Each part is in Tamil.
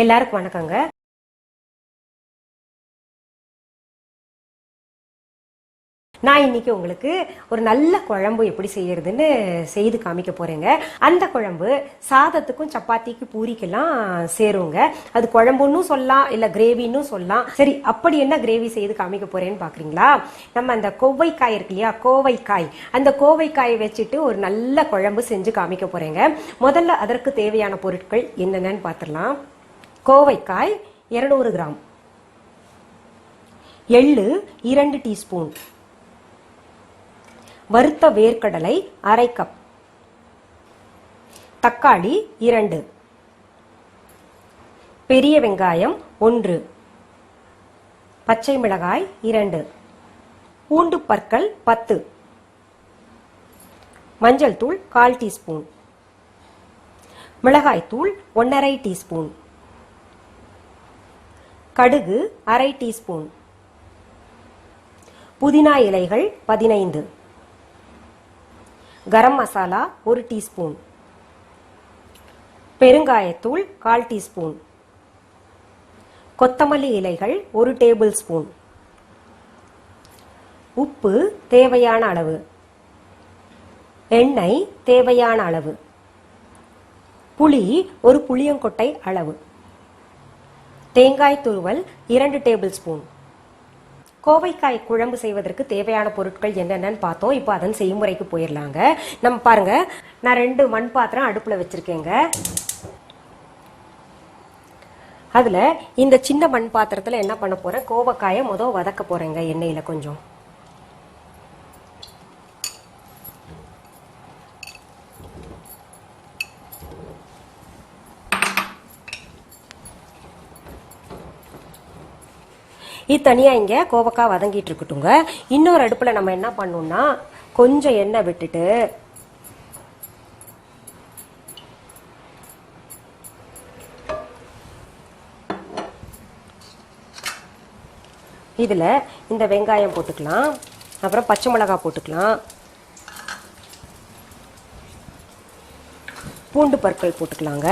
எல்லாருக்கும் வணக்கங்க. நான் இன்னைக்கு உங்களுக்கு ஒரு நல்ல குழம்பு எப்படி செய்யறதுன்னு செய்து காமிக்க போறேங்க. அந்த குழம்பு சாதத்துக்கும் சப்பாத்திக்கு பூரிக்கெல்லாம் சேருங்க. அது குழம்புன்னு சொல்லலாம், இல்ல கிரேவின்னு சொல்லலாம். சரி, அப்படி என்ன கிரேவி செய்து காமிக்க போறேன்னு பாக்குறீங்களா? நம்ம அந்த கோவைக்காய் இருக்கு இல்லையா, கோவைக்காய், அந்த கோவைக்காயை வச்சுட்டு ஒரு நல்ல குழம்பு செஞ்சு காமிக்க போறேங்க. முதல்ல அதற்கு தேவையான பொருட்கள் என்னென்னு பார்த்துடலாம். கோவைக்காய் 200 கிராம், எள்ளு 2 டீஸ்பூன், வறுத்த வேர்க்கடலை 1/2 கப், தக்காளி 2, பெரிய வெங்காயம் 1, பச்சை மிளகாய் 2, பூண்டு பற்கள் 10, மஞ்சள் தூள் 1/4 டீஸ்பூன், மிளகாய் தூள் 1/2 டீஸ்பூன், கடுகு 1/2 டீஸ்பூன், புதினா இலைகள் 15, கரம் மசாலா 1 டீஸ்பூன், பெருங்காயத்தூள் 1/4 டீஸ்பூன், கொத்தமல்லி இலைகள் 1 டேபிள் ஸ்பூன், உப்பு தேவையான அளவு, எண்ணெய் தேவையான அளவு, புளி ஒரு புளியங்கொட்டை அளவு, தேங்காய் துருவல் 2 டேபிள் ஸ்பூன். கோவைக்காய் குழம்பு செய்வதற்கு தேவையான பொருட்கள் என்னென்னு பார்த்தோம். இப்போ அதன் செய்முறைக்கு போயிடலாங்க. நம்ம பாருங்க, நான் 2 மண் பாத்திரம் அடுப்புல வச்சிருக்கேங்க. அதுல இந்த சின்ன மண் பாத்திரத்துல என்ன பண்ண போறேன், கோவைக்காயை வதக்க போறேங்க எண்ணெயில கொஞ்சம். இது தனியா இங்க கோவக்காய் வதங்கிட்டு இருக்கட்டுங்க. இன்னொரு அடுப்புல நம்ம என்ன பண்ணோம்னா, கொஞ்சம் எண்ணெய் விட்டுட்டு இதுல இந்த வெங்காயம் போட்டுக்கலாம், அப்புறம் பச்சை மிளகாய் போட்டுக்கலாம், பூண்டு பற்கள் போட்டுக்கலாங்க,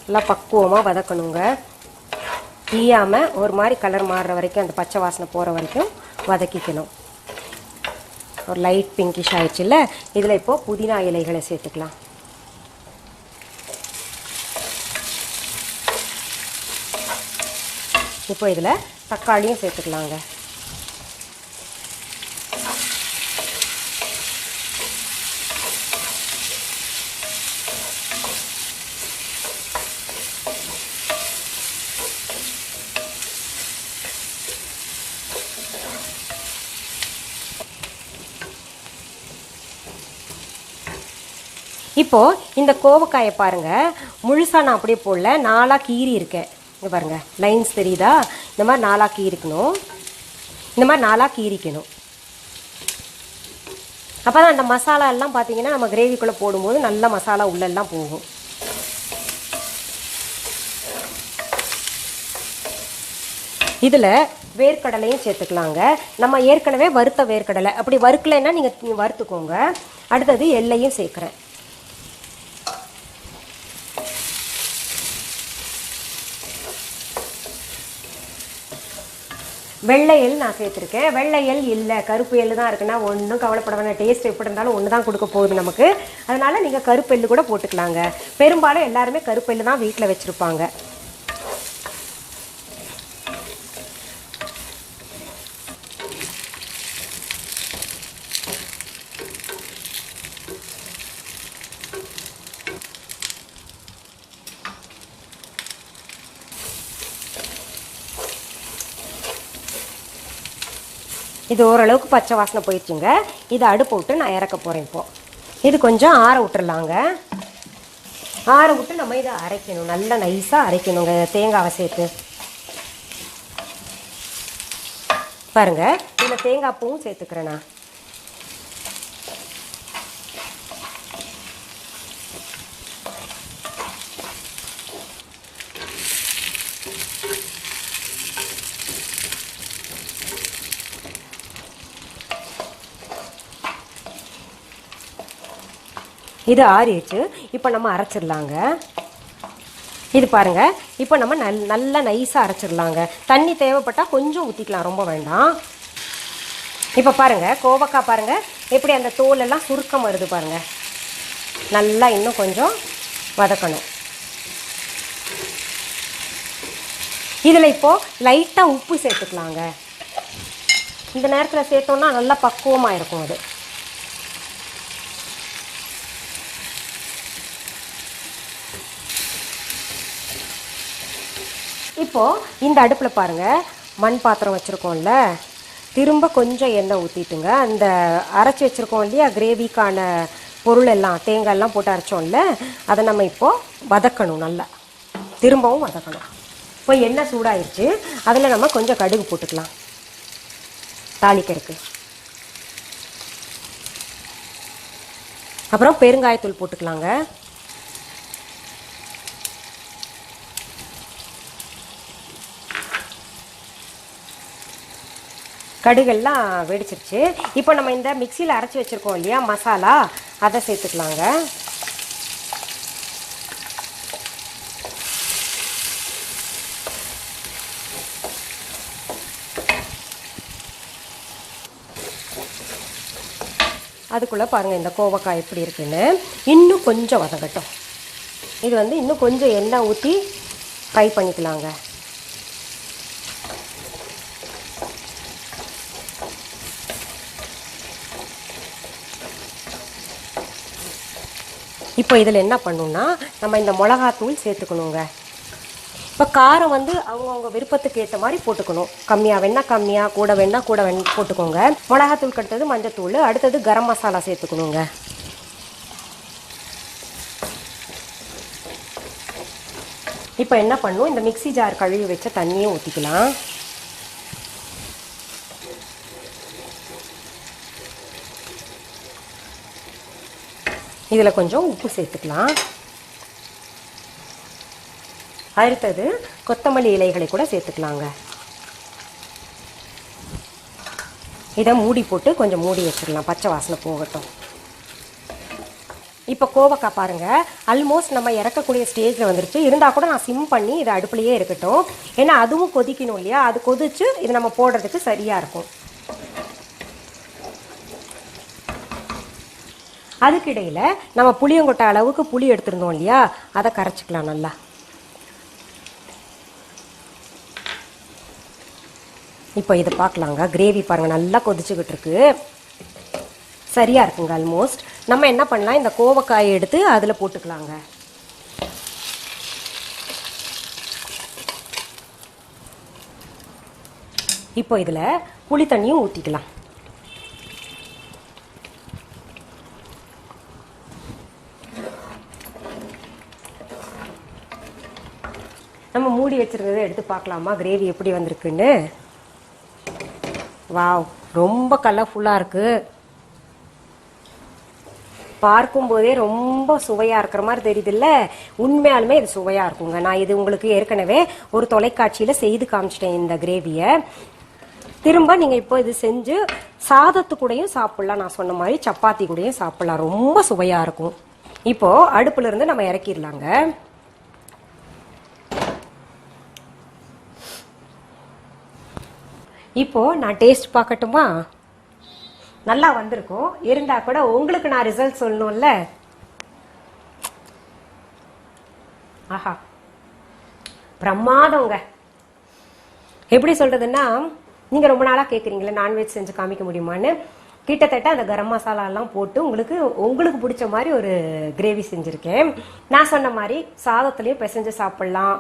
எல்லாம் பக்குவமா வதக்கணுங்க. தீயாம ஒரு மாதிரி கலர் மாறுற வரைக்கும், அந்த பச்சை வாசனை போற வரைக்கும் வதக்கிக்கணும். ஒரு லைட் பிங்கிஷ் ஆயிடுச்சுல்ல, இதுல இப்போ புதினா இலைகளை சேர்த்துக்கலாம். இப்போ இதுல தக்காளியும் சேர்த்துக்கலாங்க. இப்போ இந்த கோவக்காயை பாருங்க, முழுசா நான் அப்படியே போடல, 4ஆ கீறி இருக்கேன். இங்க பாருங்க, லைன்ஸ் தெரியுதா? இந்த மாதிரி 4ஆ கீறிக்கணும், இந்த மாதிரி 4ஆ கீறிக்கணும். அப்பதான் அந்த மசாலா எல்லாம் பாத்தீங்கன்னா நம்ம கிரேவிக்குள்ள போடும்போது நல்ல மசாலா உள்ள எல்லாம் போகும். இதுல வேர்க்கடலையும் சேர்த்துக்கலாங்க. நம்ம ஏற்கனவே வறுத்த வேர்க்கடலை, அப்படி வறுக்கலைன்னா நீங்க வறுத்துக்கோங்க. அடுத்தது எள்ளையும் சேர்க்கிறேன். வெள்ளை எள் நான் சேர்த்துருக்கேன். வெள்ளை எள் இல்லை, கருப்பு எள் தான் இருக்குன்னா ஒன்றும் கவலைப்பட வேணாம். டேஸ்ட் எப்படி இருந்தாலும் ஒன்று தான் கொடுக்க போகுது நமக்கு. அதனால நீங்கள் கருப்பு எள் கூட போட்டுக்கலாங்க. பெரும்பாலும் எல்லாருமே கருப்பு எள் தான் வீட்டில் வச்சுருப்பாங்க. இது ஓரளவுக்கு பச்சை வாசனை போயிடுச்சுங்க. இதை அடுப்பு விட்டு நான் இறக்க போகிறேன். இப்போ இது கொஞ்சம் ஆற விட்டுறலாங்க. ஆற விட்டு நம்ம இதை அரைக்கணும், நல்லா நைஸாக அரைக்கணுங்க தேங்காவை சேர்த்து. பாருங்கள், இதில் தேங்காய் பூவும் சேர்த்துக்கிறேன் நான். இது ஆறிடுச்சு. இப்போ நம்ம அரைச்சிடலாங்க. இது பாருங்க, இப்போ நம்ம நல்லா நைஸாக அரைச்சிடலாங்க. தண்ணி தேவைப்பட்டால் கொஞ்சம் ஊற்றிக்கலாம், ரொம்ப வேண்டாம். இப்போ பாருங்க, கோவக்காய் பாருங்க எப்படி அந்த தோல் எல்லாம் சுருக்கம் வருது பாருங்க. நல்லா இன்னும் கொஞ்சம் வதக்கணும். இதில் இப்போ லைட்டாக உப்பு சேர்த்துக்கலாங்க. இந்த நேரத்தில் சேர்த்தோம்னா நல்லா பக்குவமாக இருக்கும் அது. இப்போது இந்த அடுப்பில் பாருங்கள், மண் பாத்திரம் வச்சுருக்கோம்ல, திரும்ப கொஞ்சம் எண்ணெய் ஊற்றிட்டுங்க. அந்த அரைச்சி வச்சுருக்கோம் இல்லையா கிரேவிக்கான பொருள் எல்லாம், தேங்காயெல்லாம் போட்டு அரைச்சோம்ல, அதை நம்ம இப்போது வதக்கணும். நல்லா திரும்பவும் வதக்கணும். இப்போ எண்ணெய் சூடாயிருச்சு, அதில் நம்ம கொஞ்சம் கடுகு போட்டுக்கலாம் தாளிக்கிறதுக்கு. அப்புறம் பெருங்காயத்தூள் போட்டுக்கலாங்க. கடுகெல்லாம் வெடிச்சிருச்சு. இப்போ நம்ம இந்த மிக்சியில் அரைச்சி வச்சுருக்கோம் இல்லையா மசாலா, அதை சேர்த்துக்கலாங்க. அதுக்குள்ளே பாருங்கள் இந்த கோவக்காய் எப்படி இருக்குன்னு. இன்னும் கொஞ்சம் வதங்கட்டும். இது இன்னும் கொஞ்சம் எண்ணெய் ஊற்றி ஃப்ரை பண்ணிக்கலாங்க. இப்போ இதில் என்ன பண்ணணும்னா, நம்ம இந்த மிளகாத்தூள் சேர்த்துக்கணுங்க. இப்போ காரம் அவங்கவுங்க விருப்பத்துக்கு ஏற்ற மாதிரி போட்டுக்கணும். கம்மியாக வேணால் கம்மியாக, கூட வேணால் கூட போட்டுக்கோங்க. மிளகாத்தூள் அடுத்தது மஞ்சத்தூள், அடுத்தது கரம் மசாலா சேர்த்துக்கணுங்க. இப்போ என்ன பண்ணணும், இந்த மிக்சி ஜார் கழுவி வச்ச தண்ணியை ஊற்றிக்கலாம். இதில் கொஞ்சம் உப்பு சேர்த்துக்கலாம். அடுத்தது கொத்தமல்லி இலைகளை கூட சேர்த்துக்கலாங்க. இதை மூடி போட்டு கொஞ்சம் மூடி வச்சிடலாம், பச்சை வாசனை போகட்டும். இப்போ கோவக்காய் பாருங்கள் ஆல்மோஸ்ட் நம்ம இறக்கக்கூடிய ஸ்டேஜில் வந்துருச்சு. இருந்தால் கூட நான் சிம் பண்ணி இதை அடுப்புலையே இருக்கட்டும். ஏன்னா அதுவும் கொதிக்கணும் இல்லையா, அது கொதிச்சு இது நம்ம போடுறதுக்கு சரியாக இருக்கும். அதுக்கிடையில் நம்ம புளியங்கொட்டை அளவுக்கு புளி எடுத்துருந்தோம் இல்லையா, அதை கரைச்சிக்கலாம் நல்லா. இப்போ இதை பார்க்கலாங்க. கிரேவி பாருங்கள் நல்லா கொதிச்சுக்கிட்டு இருக்கு, சரியாக இருக்குங்க ஆல்மோஸ்ட். நம்ம என்ன பண்ணலாம், இந்த கோவக்காயை எடுத்து அதில் போட்டுக்கலாங்க. இப்போ இதில் புளி தண்ணியும் ஊற்றிக்கலாம். நம்ம மூடி வச்சிருந்ததை எடுத்து பார்க்கலாமா கிரேவி எப்படி வந்திருக்குன்னு. வாவ், ரொம்ப கலர்ஃபுல்லாக இருக்குது. பார்க்கும்போதே ரொம்ப சுவையாக இருக்கிற மாதிரி தெரியுதுல்ல. உண்மையாலுமே இது சுவையாக இருக்குங்க. நான் இது உங்களுக்கு ஏற்கனவே ஒரு தொலைக்காட்சியில் செய்து காமிச்சிட்டேன் இந்த கிரேவியை. திரும்ப நீங்கள் இப்போ இது செஞ்சு சாதத்து கூடயும் சாப்பிட்லாம், நான் சொன்ன மாதிரி சப்பாத்தி கூடயும் சாப்பிட்லாம், ரொம்ப சுவையாக இருக்கும். இப்போது அடுப்புலேருந்து நம்ம இறக்கிடலாங்க. இப்போ நான் டேஸ்ட் பார்க்கட்டுமா? நல்லா வந்திருக்கும். இருந்தா கூட உங்களுக்கு நான் ரிசல்ட் சொல்லணும்ல. ஆஹா, பிரமாதங்க. எப்படி சொல்றதுன்னா, நீங்க ரொம்ப நாளா கேக்குறீங்களா நான்வெஜ் செஞ்சு காமிக்க முடியுமான்னு. கிட்டத்தட்ட அந்த கரம் மசாலா எல்லாம் போட்டு உங்களுக்கு பிடிச்ச மாதிரி ஒரு கிரேவி செஞ்சிருக்கேன். நான் சொன்ன மாதிரி சாதத்துலயும் பிசைஞ்சு சாப்பிடலாம்,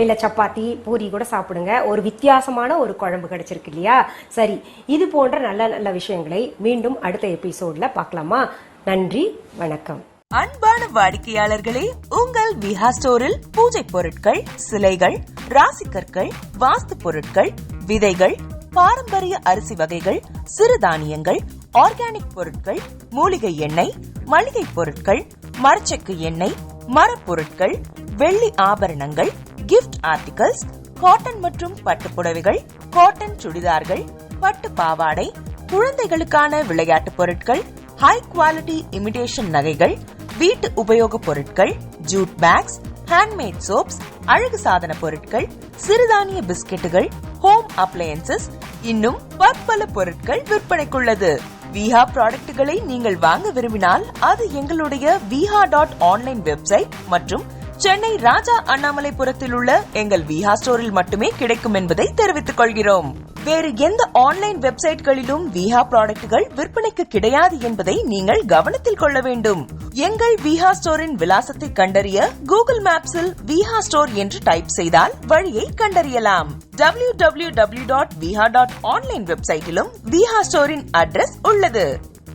இல்லை சப்பாத்தி பூரி கூட சாப்பிடுங்க. ஒரு வித்தியாசமான ஒரு குழம்பு கிடைச்சிருக்கு இல்லையா. சரி, இது போன்ற நல்ல நல்ல விஷயங்களை மீண்டும் அடுத்த எபிசோட்ல பார்க்கலாமா? நன்றி, வணக்கம். அன்பான வாடிக்கையாளர்களே, உங்கள் விஹா ஸ்டோரில் பூஜை பொருட்கள், சிலைகள், ராசிக்கற்கள், வாஸ்து பொருட்கள், விதைகள், பாரம்பரிய அரிசி வகைகள், சிறுதானியங்கள், ஆர்கானிக் பொருட்கள், மூலிகை எண்ணெய், மளிகை பொருட்கள், மரச்செக்கு எண்ணெய், மரப்பொருட்கள், வெள்ளி ஆபரணங்கள், கிஃப்ட் ஆர்டிகல்ஸ், காட்டன் மற்றும் பட்டு புடவைகள், காட்டன் சுடிதார்கள், பட்டு பாவாடை, குழந்தைகளுக்கான விளையாட்டு பொருட்கள், ஹை குவாலிட்டி இமிடேஷன் நகைகள், வீட்டு உபயோக பொருட்கள், ஜூட் பேக்ஸ், ஹேண்ட்மேட் சோப்ஸ், அழகு சாதன பொருட்கள், சிறுதானிய பிஸ்கெட்டுகள், ஹோம் அப்ளையன்சஸ், இன்னும் பற்பல பொருட்கள் விற்பனைக்குள்ளது. விஹா ப்ராடக்ட்களை நீங்கள் வாங்க விரும்பினால் அது எங்களுடைய viha.online வெப்சைட் மற்றும் சென்னை ராஜா அண்ணாமலைபுரத்தில் உள்ள எங்கள் விஹா ஸ்டோரில் மட்டுமே கிடைக்கும் என்பதை தெரிவித்துக் கொள்கிறோம். வேறு எந்த ஆன்லைன் வெப்சைட்களிலும் விஹா ப்ராடக்ட்கள் விற்பனைக்கு கிடையாது என்பதை நீங்கள் கவனத்தில் கொள்ள வேண்டும். எங்கள் விஹா ஸ்டோரின் விலாசத்தை கண்டறிய கூகுள் மேப்ஸில் விஹா ஸ்டோர் என்று டைப் செய்தால் வழியை கண்டறியலாம். www.viha.online வெப்சைட்டிலும் விஹா ஸ்டோரின் அட்ரஸ் உள்ளது.